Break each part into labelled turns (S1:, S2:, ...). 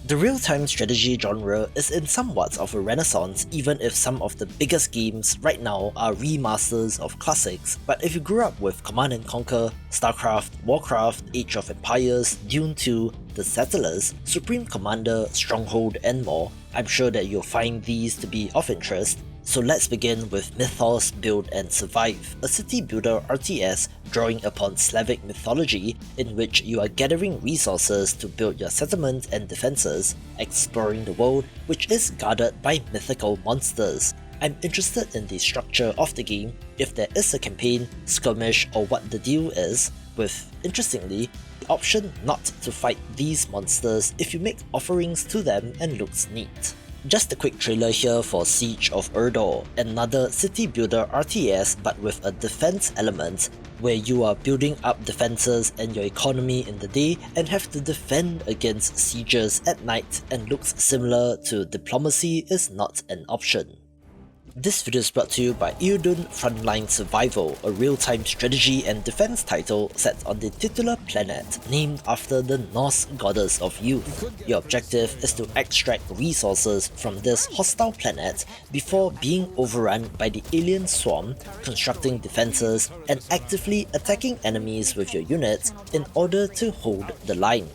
S1: The real-time strategy genre is in somewhat of a renaissance, even if some of the biggest games right now are remasters of classics. But if you grew up with Command & Conquer, StarCraft, Warcraft, Age of Empires, Dune 2, The Settlers, Supreme Commander, Stronghold and more, I'm sure that you'll find these to be of interest. So let's begin with Mythos Build and Survive, a city builder RTS drawing upon Slavic mythology in which you are gathering resources to build your settlement and defenses, exploring the world which is guarded by mythical monsters. I'm interested in the structure of the game, if there is a campaign, skirmish or what the deal is, with, interestingly, the option not to fight these monsters if you make offerings to them and looks neat. Just a quick trailer here for Siege of Irdor, another city builder RTS but with a defense element where you are building up defenses and your economy in the day and have to defend against sieges at night, and looks similar to Diplomacy is not an option. This video is brought to you by IDUN Frontline Survival, a real-time strategy and defense title set on the titular planet named after the Norse goddess of youth. Your objective is to extract resources from this hostile planet before being overrun by the alien swarm, constructing defenses, and actively attacking enemies with your units in order to hold the line.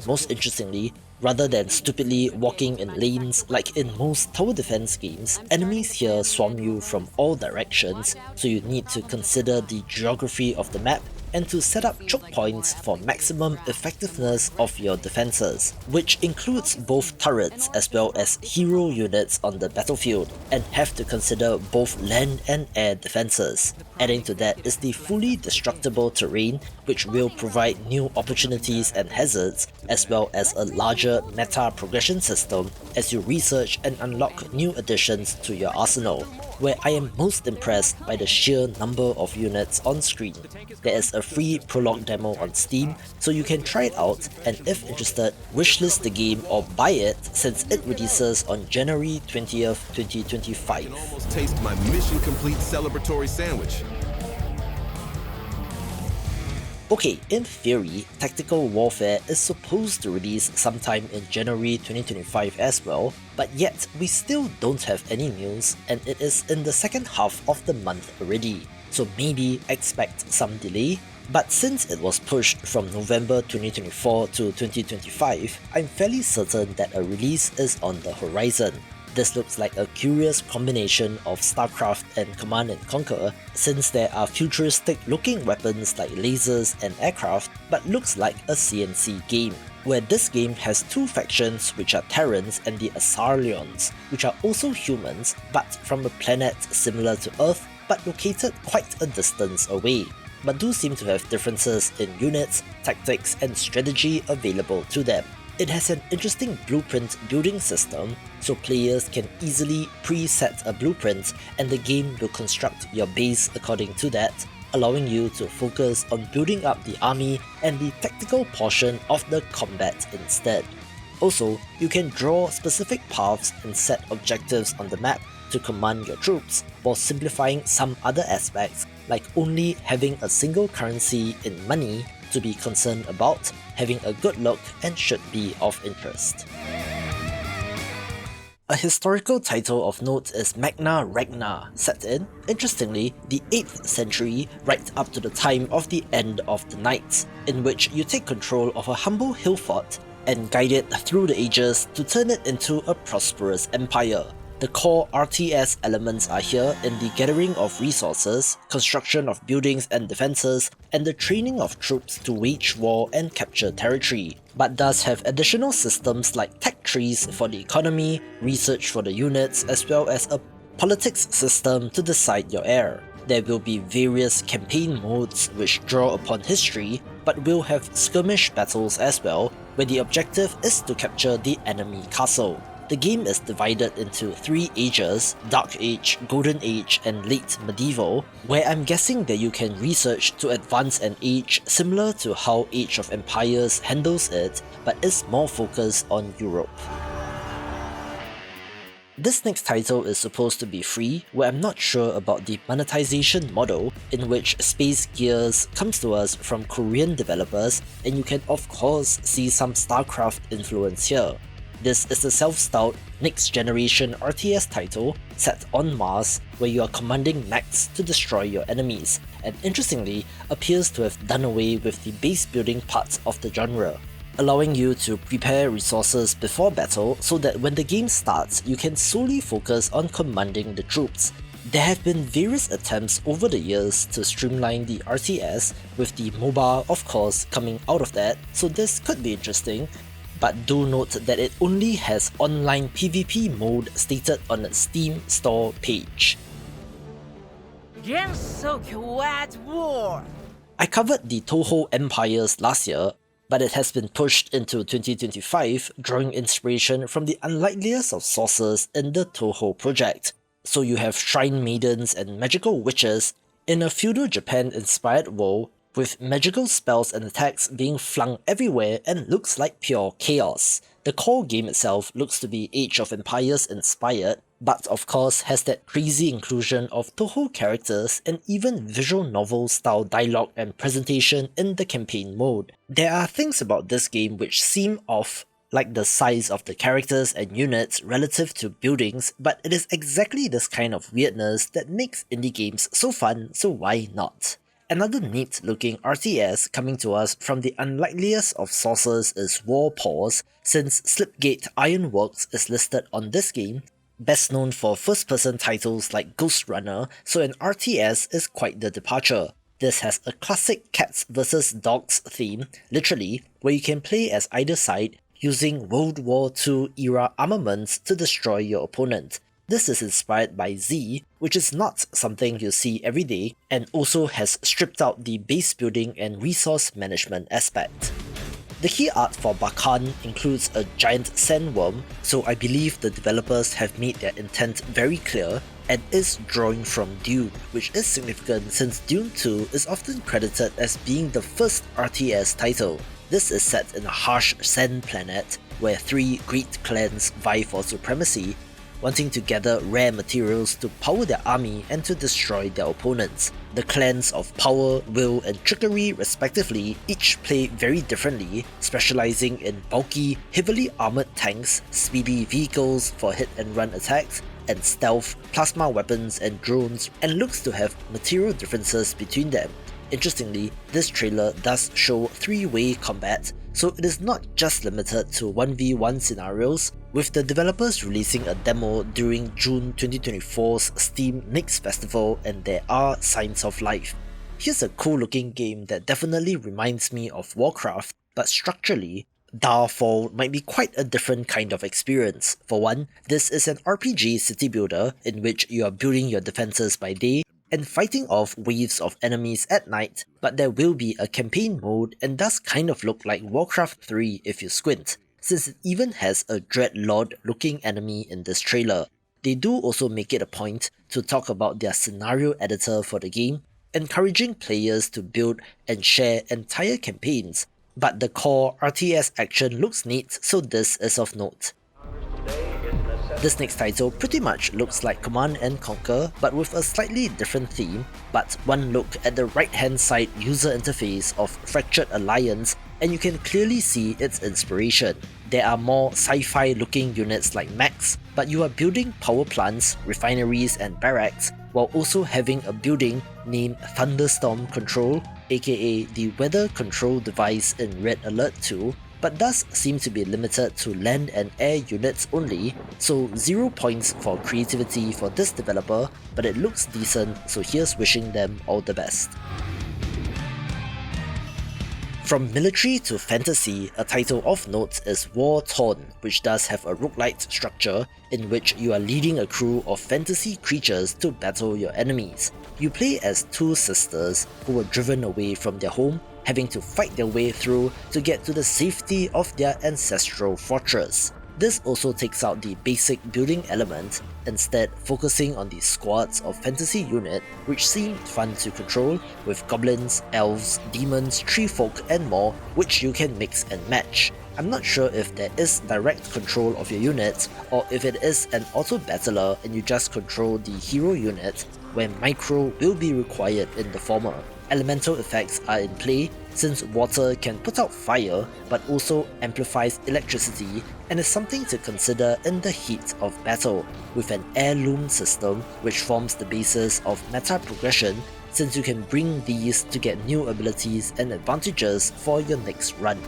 S1: Most interestingly, rather than stupidly walking in lanes like in most tower defense games, enemies here swarm you from all directions, so you need to consider the geography of the map and to set up choke points for maximum effectiveness of your defenses, which includes both turrets as well as hero units on the battlefield, and have to consider both land and air defenses. Adding to that is the fully destructible terrain, which will provide new opportunities and hazards, as well as a larger meta progression system as you research and unlock new additions to your arsenal, where I am most impressed by the sheer number of units on screen. There is a free prologue demo on Steam, so you can try it out, and if interested, wishlist the game or buy it since it releases on January 20th, 2025.
S2: Almost taste my mission complete celebratory sandwich.
S1: Okay, in theory, Tactical Warfare is supposed to release sometime in January 2025 as well, but yet we still don't have any news, and it is in the second half of the month already, so maybe expect some delay. But since it was pushed from November 2024 to 2025, I'm fairly certain that a release is on the horizon. This looks like a curious combination of StarCraft and Command & Conquer, since there are futuristic looking weapons like lasers and aircraft, but looks like a CNC game, where this game has two factions which are Terrans and the Asarleons, which are also humans but from a planet similar to Earth but located quite a distance away, but do seem to have differences in units, tactics and strategy available to them. It has an interesting blueprint building system, so players can easily preset a blueprint and the game will construct your base according to that, allowing you to focus on building up the army and the tactical portion of the combat instead. Also, you can draw specific paths and set objectives on the map to command your troops, while simplifying some other aspects like only having a single currency in money to be concerned about, having a good look, and should be of interest. A historical title of note is Magna Regna, set in, interestingly, the 8th century right up to the time of the end of the Knights, in which you take control of a humble hill fort and guide it through the ages to turn it into a prosperous empire. The core RTS elements are here in the gathering of resources, construction of buildings and defenses, and the training of troops to wage war and capture territory, but does have additional systems like tech trees for the economy, research for the units, as well as a politics system to decide your heir. There will be various campaign modes which draw upon history, but will have skirmish battles as well, where the objective is to capture the enemy castle. The game is divided into 3 ages, Dark Age, Golden Age and Late Medieval, where I'm guessing that you can research to advance an age similar to how Age of Empires handles it, but is more focused on Europe. This next title is supposed to be free, where I'm not sure about the monetization model, in which Space Gears comes to us from Korean developers, and you can of course see some StarCraft influence here. This is a self-styled next-generation RTS title set on Mars where you are commanding mechs to destroy your enemies, and interestingly appears to have done away with the base building parts of the genre, allowing you to prepare resources before battle so that when the game starts you can solely focus on commanding the troops. There have been various attempts over the years to streamline the RTS, with the MOBA of course coming out of that, so this could be interesting, but do note that it only has online PvP mode stated on its Steam store page.
S3: Games so at war!
S1: I covered the Touhou Empires last year, but it has been pushed into 2025, drawing inspiration from the unlikeliest of sources in the Touhou project. So you have shrine maidens and magical witches in a feudal Japan-inspired world, with magical spells and attacks being flung everywhere and looks like pure chaos. The core game itself looks to be Age of Empires inspired, but of course has that crazy inclusion of Touhou characters and even visual novel style dialogue and presentation in the campaign mode. There are things about this game which seem off, like the size of the characters and units relative to buildings, but it is exactly this kind of weirdness that makes indie games so fun, so why not? Another neat looking RTS coming to us from the unlikeliest of sources is Warpaws, since Slipgate Ironworks is listed on this game, best known for first person titles like Ghost Runner, so an RTS is quite the departure. This has a classic cats vs dogs theme, literally, where you can play as either side, using World War II era armaments to destroy your opponent. This is inspired by Z, which is not something you see every day, and also has stripped out the base building and resource management aspect. The key art for Barkhan includes a giant sandworm, so I believe the developers have made their intent very clear, and is drawing from Dune, which is significant since Dune 2 is often credited as being the first RTS title. This is set in a harsh sand planet where three great clans vie for supremacy, wanting to gather rare materials to power their army and to destroy their opponents. The clans of Power, Will and Trickery respectively each play very differently, specializing in bulky, heavily armored tanks, speedy vehicles for hit and run attacks, and stealth, plasma weapons and drones, and looks to have material differences between them. Interestingly, this trailer does show three-way combat, so it is not just limited to 1v1 scenarios, with the developers releasing a demo during June 2024's Steam Next Festival, and there are signs of life. Here's a cool looking game that definitely reminds me of Warcraft, but structurally, Darfall might be quite a different kind of experience. For one, this is an RPG city builder in which you are building your defenses by day and fighting off waves of enemies at night, but there will be a campaign mode and does kind of look like Warcraft 3 if you squint, since it even has a Dreadlord looking enemy in this trailer. They do also make it a point to talk about their scenario editor for the game, encouraging players to build and share entire campaigns, but the core RTS action looks neat, so this is of note. This next title pretty much looks like Command & Conquer, but with a slightly different theme, but one look at the right hand side user interface of Fractured Alliance and you can clearly see its inspiration. There are more sci-fi looking units like mechs, but you are building power plants, refineries and barracks, while also having a building named Thunderstorm Control, aka the weather control device in Red Alert 2, but does seem to be limited to land and air units only, so 0 points for creativity for this developer, but it looks decent, so here's wishing them all the best. From military to fantasy, a title of note is Wartorn, which does have a roguelite structure in which you are leading a crew of fantasy creatures to battle your enemies. You play as two sisters who were driven away from their home, having to fight their way through to get to the safety of their ancestral fortress. This also takes out the basic building element, instead focusing on the squads of fantasy unit which seemed fun to control, with goblins, elves, demons, treefolk and more which you can mix and match. I'm not sure if there is direct control of your units or if it is an auto battler and you just control the hero unit, where micro will be required in the former. elemental effects are in play, since water can put out fire but also amplifies electricity and is something to consider in the heat of battle, with an heirloom system which forms the basis of meta progression, since you can bring these to get new abilities and advantages for your next run.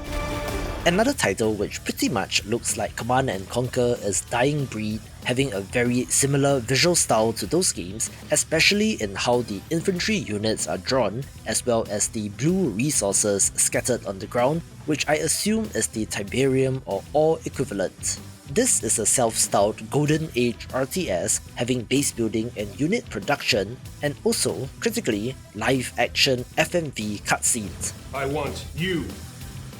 S1: Another title which pretty much looks like Command & Conquer is Dying Breed, having a very similar visual style to those games, especially in how the infantry units are drawn, as well as the blue resources scattered on the ground, which I assume is the Tiberium or ore equivalent. This is a self-styled Golden Age RTS having base building and unit production, and also, critically, live action FMV cutscenes.
S2: I want you.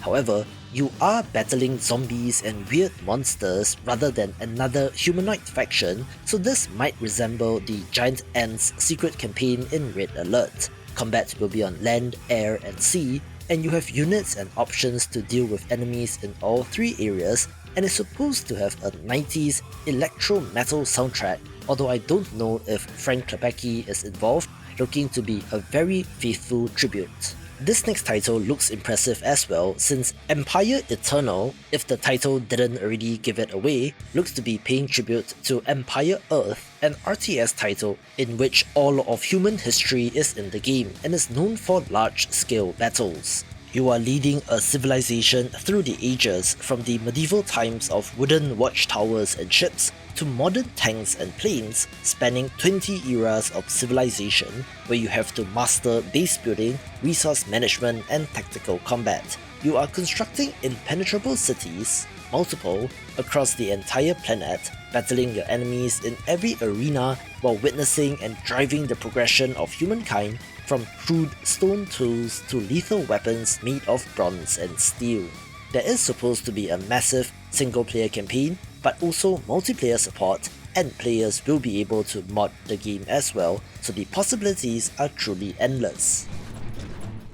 S1: However, you are battling zombies and weird monsters rather than another humanoid faction, so this might resemble the Giant Ants secret campaign in Red Alert. Combat will be on land, air and sea, and you have units and options to deal with enemies in all three areas, and is supposed to have a 90s electro-metal soundtrack, although I don't know if Frank Klepacki is involved, looking to be a very faithful tribute. This next title looks impressive as well, since Empire Eternal, if the title didn't already give it away, looks to be paying tribute to Empire Earth, an RTS title in which all of human history is in the game and is known for large-scale battles. You are leading a civilization through the ages, from the medieval times of wooden watchtowers and ships to modern tanks and planes, spanning 20 eras of civilization, where you have to master base building, resource management and tactical combat. You are constructing impenetrable cities, multiple, across the entire planet, battling your enemies in every arena while witnessing and driving the progression of humankind from crude stone tools to lethal weapons made of bronze and steel. There is supposed to be a massive single-player campaign, but also multiplayer support, and players will be able to mod the game as well, so the possibilities are truly endless.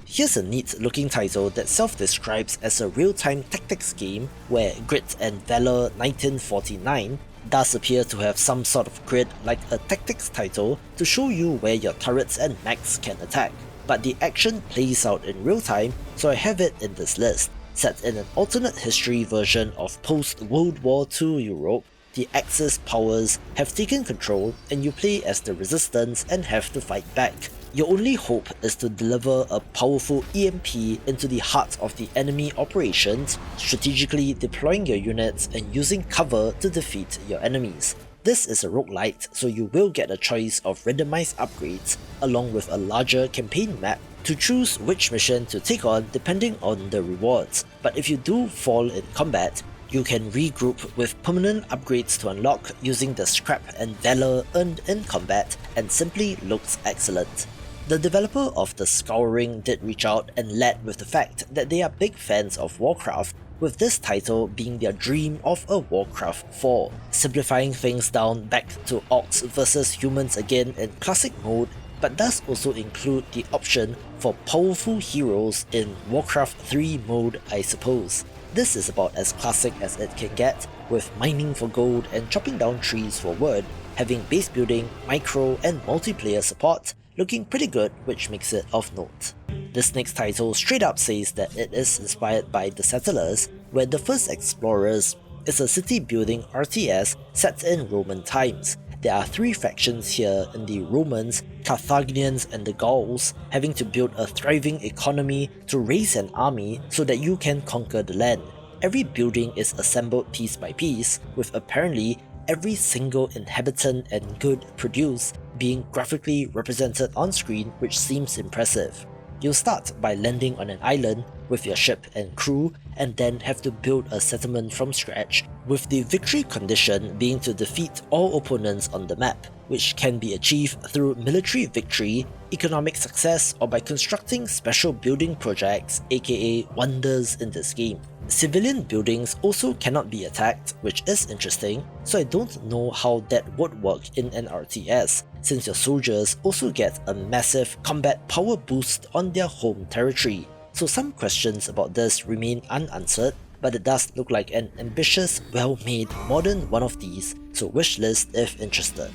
S1: Here's a neat looking title that self-describes as a real-time tactics game where Grit and Valor 1949 does appear to have some sort of grid like a tactics title to show you where your turrets and mechs can attack, but the action plays out in real time, so I have it in this list. Set in an alternate history version of post-World War II Europe, the Axis powers have taken control and you play as the resistance and have to fight back. Your only hope is to deliver a powerful EMP into the heart of the enemy operations, strategically deploying your units and using cover to defeat your enemies. This is a roguelite, so you will get a choice of randomized upgrades along with a larger campaign map to choose which mission to take on depending on the rewards, but if you do fall in combat, you can regroup with permanent upgrades to unlock using the scrap and valor earned in combat, and simply looks excellent. The developer of the Scouring did reach out and led with the fact that they are big fans of Warcraft, with this title being their dream of a Warcraft 4, simplifying things down back to orcs versus humans again in classic mode, but does also include the option for powerful heroes in Warcraft 3 mode, I suppose. This is about as classic as it can get, with mining for gold and chopping down trees for wood, having base building, micro and multiplayer support, looking pretty good, which makes it of note. This next title straight up says that it is inspired by The Settlers, where the first explorers is a city building RTS set in Roman times. There are three factions here in the Romans, Carthaginians and the Gauls, having to build a thriving economy to raise an army so that you can conquer the land. Every building is assembled piece by piece, with apparently every single inhabitant and good produced being graphically represented on screen, which seems impressive. You'll start by landing on an island with your ship and crew, and then have to build a settlement from scratch, with the victory condition being to defeat all opponents on the map, which can be achieved through military victory, economic success, or by constructing special building projects, aka wonders in this game. Civilian buildings also cannot be attacked, which is interesting, so I don't know how that would work in an RTS, since your soldiers also get a massive combat power boost on their home territory. So some questions about this remain unanswered, but it does look like an ambitious, well-made modern one of these, so wishlist if interested.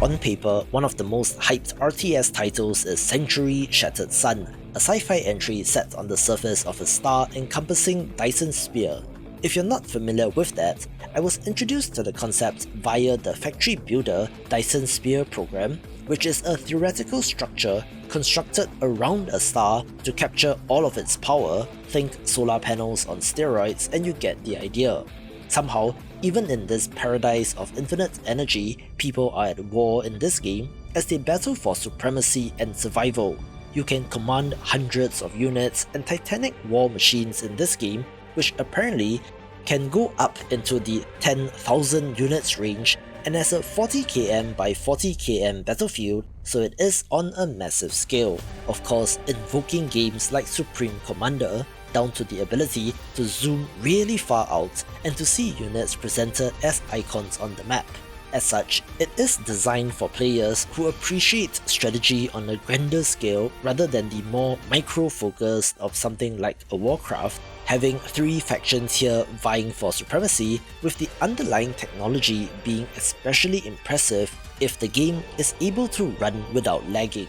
S1: On paper, one of the most hyped RTS titles is Century Shattered Sun, a sci-fi entry set on the surface of a star encompassing Dyson's Spear. If you're not familiar with that, I was introduced to the concept via the Factory Builder Dyson's Spear program, which is a theoretical structure constructed around a star to capture all of its power. Think solar panels on steroids and you get the idea. Somehow, even in this paradise of infinite energy, people are at war in this game as they battle for supremacy and survival. You can command hundreds of units and titanic war machines in this game, which apparently can go up into the 10,000 units range and has a 40 km by 40 km battlefield, so it is on a massive scale. Of course, invoking games like Supreme Commander, down to the ability to zoom really far out and to see units presented as icons on the map. As such, it is designed for players who appreciate strategy on a grander scale rather than the more micro-focused of something like a Warcraft, having 3 factions here vying for supremacy, with the underlying technology being especially impressive if the game is able to run without lagging.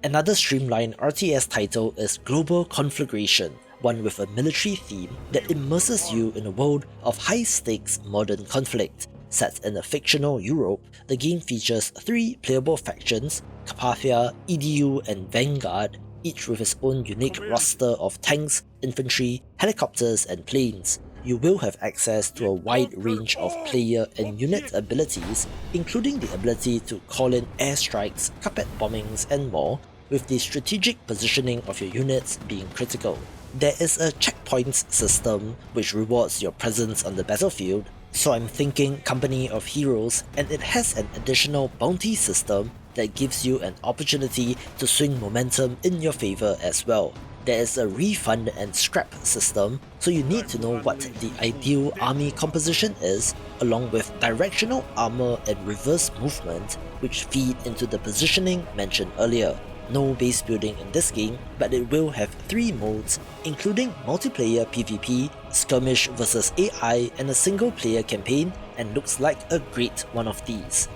S1: Another streamlined RTS title is Global Conflagration, one with a military theme that immerses you in a world of high-stakes modern conflict. Set in a fictional Europe, the game features 3 playable factions, Carpathia, IDUN and Vanguard, each with its own unique roster of tanks, infantry, helicopters and planes. You will have access to a wide range of player and unit abilities, including the ability to call in airstrikes, carpet bombings and more, with the strategic positioning of your units being critical. There is a checkpoints system which rewards your presence on the battlefield, so I'm thinking Company of Heroes, and it has an additional bounty system that gives you an opportunity to swing momentum in your favour as well. There is a refund and scrap system, so you need to know what the ideal army composition is, along with directional armour and reverse movement, which feed into the positioning mentioned earlier. No base building in this game, but it will have 3 modes, including multiplayer PvP, skirmish versus AI and a single player campaign, and looks like a great one of these.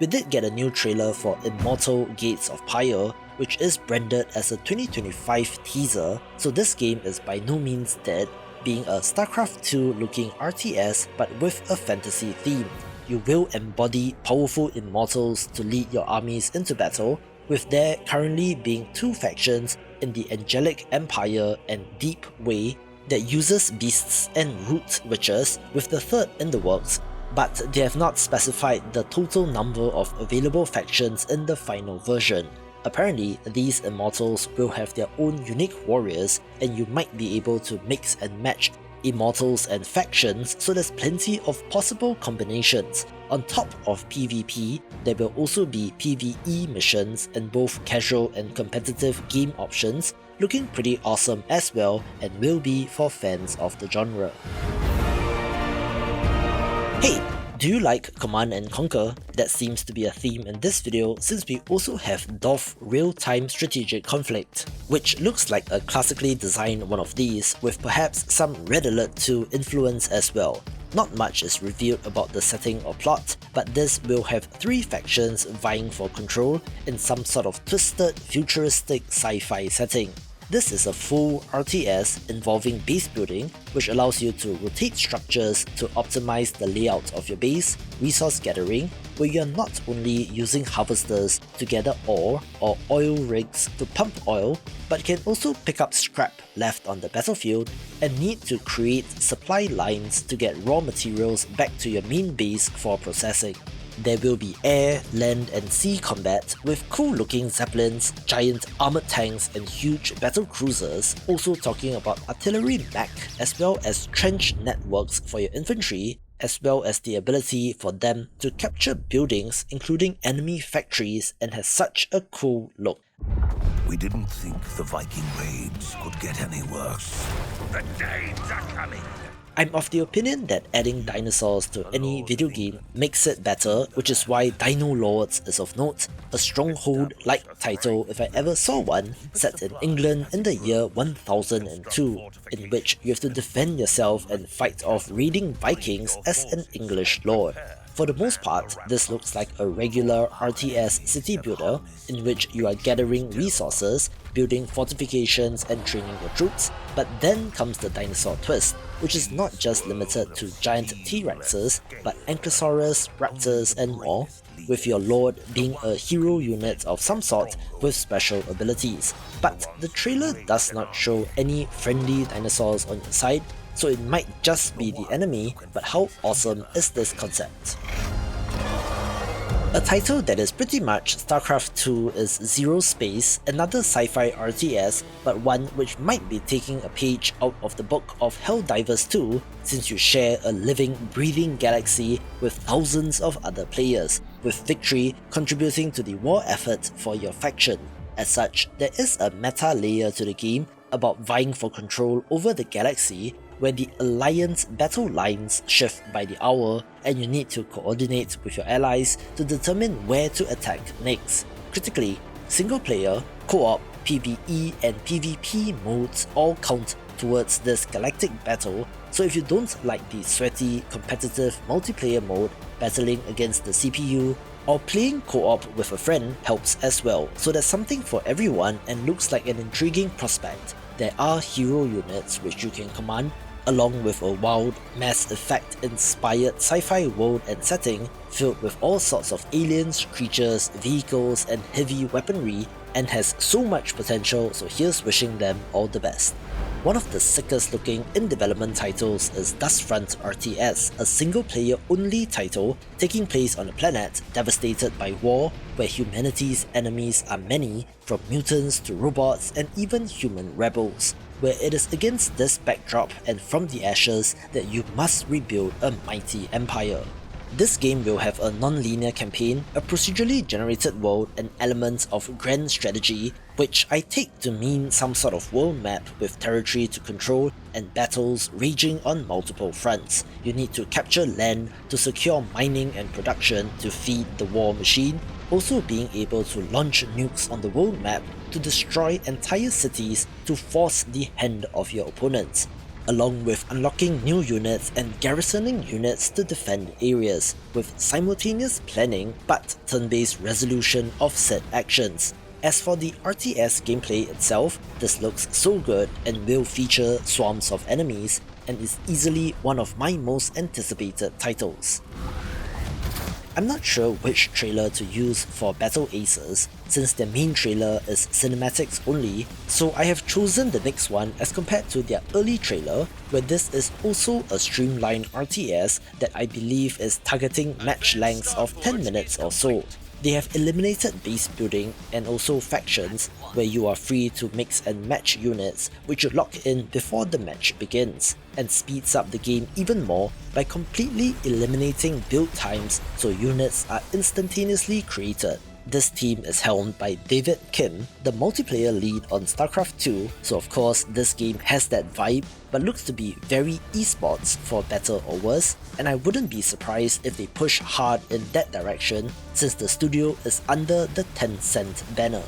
S1: We did get a new trailer for Immortal Gates of Pyre, which is branded as a 2025 teaser, so this game is by no means dead, being a StarCraft 2 looking RTS but with a fantasy theme. You will embody powerful immortals to lead your armies into battle, with there currently being 2 factions in the Angelic Empire and Deep Way that uses beasts and root witches, with the 3rd in the works, but they have not specified the total number of available factions in the final version. Apparently, these immortals will have their own unique warriors, and you might be able to mix and match immortals and factions, so there's plenty of possible combinations. On top of PvP, there will also be PvE missions and both casual and competitive game options, looking pretty awesome as well and will be for fans of the genre. Hey! Do you like Command & Conquer? That seems to be a theme in this video, since we also have DOF Real-Time Strategic Conflict, which looks like a classically designed one of these, with perhaps some Red Alert 2 influence as well. Not much is revealed about the setting or plot, but this will have 3 factions vying for control in some sort of twisted, futuristic sci-fi setting. This is a full RTS involving base building, which allows you to rotate structures to optimize the layout of your base, resource gathering, where you're not only using harvesters to gather ore or oil rigs to pump oil, but can also pick up scrap left on the battlefield and need to create supply lines to get raw materials back to your main base for processing. There will be air, land and sea combat with cool looking zeppelins, giant armoured tanks and huge battle cruisers, also talking about artillery mech as well as trench networks for your infantry, as well as the ability for them to capture buildings including enemy factories, and has such a cool look.
S4: We didn't think the Viking raids could get any worse. The Danes are coming!
S1: I'm of the opinion that adding dinosaurs to any video game makes it better, which is why Dino Lords is of note, a Stronghold-like title if I ever saw one, set in England in the year 1002, in which you have to defend yourself and fight off raiding Vikings as an English lord. For the most part, this looks like a regular RTS city builder in which you are gathering resources, building fortifications and training your troops, but then comes the dinosaur twist, which is not just limited to giant T-Rexes, but Ankylosaurus, Raptors and more, with your lord being a hero unit of some sort with special abilities. But the trailer does not show any friendly dinosaurs on your side, so it might just be the enemy, but how awesome is this concept? A title that is pretty much StarCraft 2 is Zero Space, another sci-fi RTS, but one which might be taking a page out of the book of Helldivers 2, since you share a living, breathing galaxy with thousands of other players, with victory contributing to the war effort for your faction. As such, there is a meta layer to the game about vying for control over the galaxy, where the Alliance battle lines shift by the hour and you need to coordinate with your allies to determine where to attack next. Critically, single player, co-op, PvE and PvP modes all count towards this galactic battle, so if you don't like the sweaty, competitive multiplayer mode, battling against the CPU, or playing co-op with a friend helps as well, so there's something for everyone and looks like an intriguing prospect. There are hero units which you can command, along with a wild, Mass Effect-inspired sci-fi world and setting filled with all sorts of aliens, creatures, vehicles and heavy weaponry, and has so much potential, so here's wishing them all the best. One of the sickest looking in-development titles is Dustfront RTS, a single-player only title taking place on a planet devastated by war, where humanity's enemies are many, from mutants to robots and even human rebels, where it is against this backdrop and from the ashes that you must rebuild a mighty empire. This game will have a non-linear campaign, a procedurally generated world and elements of grand strategy, which I take to mean some sort of world map with territory to control and battles raging on multiple fronts. You need to capture land to secure mining and production to feed the war machine, also being able to launch nukes on the world map to destroy entire cities to force the hand of your opponents, along with unlocking new units and garrisoning units to defend areas, with simultaneous planning but turn-based resolution of said actions. As for the RTS gameplay itself, this looks so good and will feature swarms of enemies and is easily one of my most anticipated titles. I'm not sure which trailer to use for Battle Aces, since their main trailer is cinematics only, so I have chosen the next one as compared to their early trailer, where this is also a streamlined RTS that I believe is targeting match lengths of 10 minutes or so. They have eliminated base building and also factions, where you are free to mix and match units which you lock in before the match begins, and speeds up the game even more by completely eliminating build times so units are instantaneously created. This team is helmed by David Kim, the multiplayer lead on StarCraft 2, so of course this game has that vibe, but looks to be very esports for better or worse, and I wouldn't be surprised if they push hard in that direction since the studio is under the Tencent banner.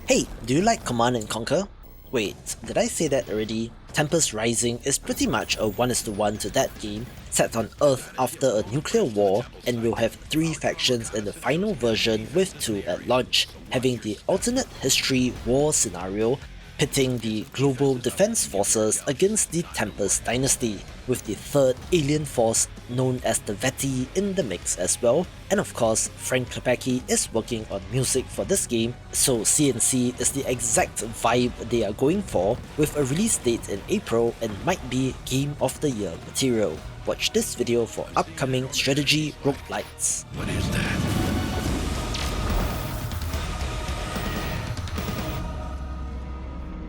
S1: Hey, do you like Command & Conquer? Wait, did I say that already? Tempest Rising is pretty much a 1:1 to that game, set on Earth after a nuclear war, and will have 3 factions in the final version with 2 at launch, having the alternate history war scenario pitting the global defense forces against the Tempest dynasty, with the 3rd alien force known as the Veti in the mix as well, and of course Frank Klepacki is working on music for this game, so CNC is the exact vibe they are going for, with a release date in April and might be Game of the Year material. Watch this video for upcoming strategy roguelites.
S4: What is